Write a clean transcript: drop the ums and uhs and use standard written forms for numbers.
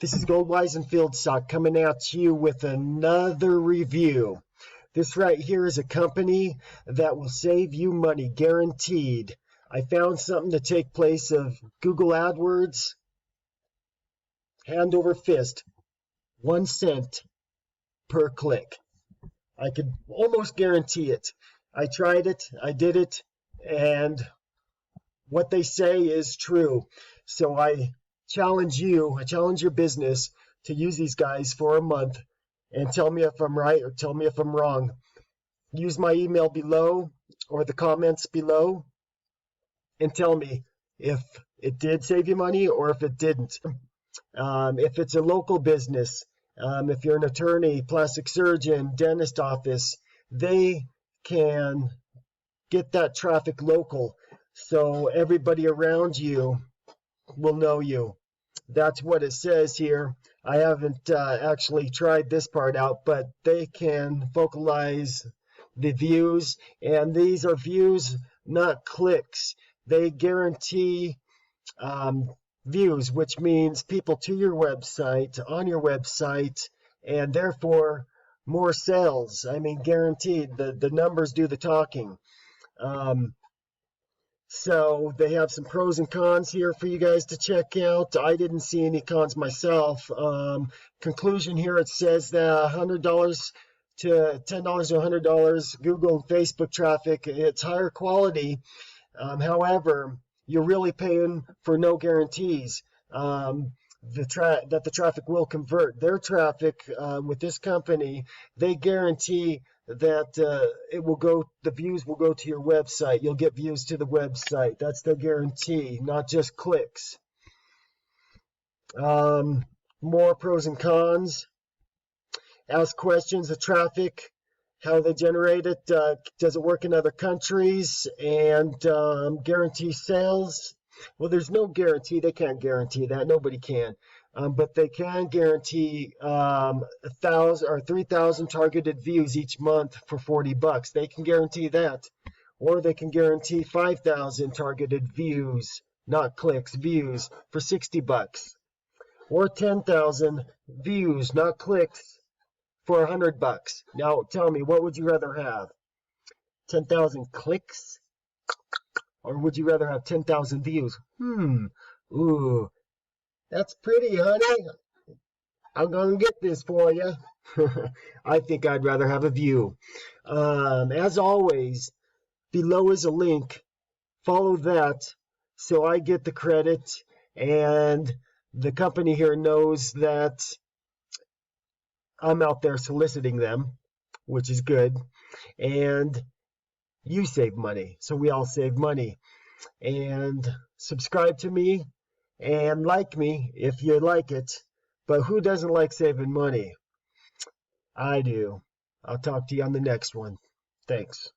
This is GoldWiz Field Sock coming at you with another review. This right here is a company that will save you money, guaranteed. I found something to take place of Google AdWords, hand over fist, 1 cent per click. I could almost guarantee it. I tried it, I did it, and what they say is true. So I challenge you, I challenge your business to use these guys for a month and tell me if I'm right or tell me if I'm wrong. Use my email below or the comments below and tell me if it did save you money or if it didn't. If it's a local business, if you're an attorney, plastic surgeon, dentist office, they can get that traffic local so everybody around you will know you. That's what it says here. I haven't actually tried this part out, but they can vocalize the views, and these are views, not clicks. They guarantee views, which means people to your website, on your website, and therefore more sales. I mean, guaranteed. The numbers do the talking. So they have some pros and cons here for you guys to check out. I didn't see any cons myself. Conclusion here, it says that $100 to $10 to $100 Google and Facebook traffic, it's higher quality. However, you're really paying for no guarantees that the traffic will convert. Their traffic with this company, they guarantee that it will go, the views will go to your website. You'll get views to the website. That's their guarantee, not just clicks. More pros and cons. Ask questions of traffic, how they generate it, does it work in other countries, and guarantee sales. Well, there's no guarantee. They can't guarantee that. Nobody can. But they can guarantee 1,000 or 3,000 targeted views each month for $40. They can guarantee that. Or they can guarantee 5,000 targeted views, not clicks, views for $60. Or 10,000 views, not clicks, for $100. Now, tell me, what would you rather have? 10,000 clicks? Or would you rather have 10,000 views? Ooh. That's pretty, honey. I'm going to get this for you. I think I'd rather have a view. As always, below is a link. Follow that so I get the credit and the company here knows that I'm out there soliciting them, which is good. And you save money, so we all save money. And subscribe to me. And like me if you like it. But who doesn't like saving money? I do. I'll talk to you on the next one. Thanks.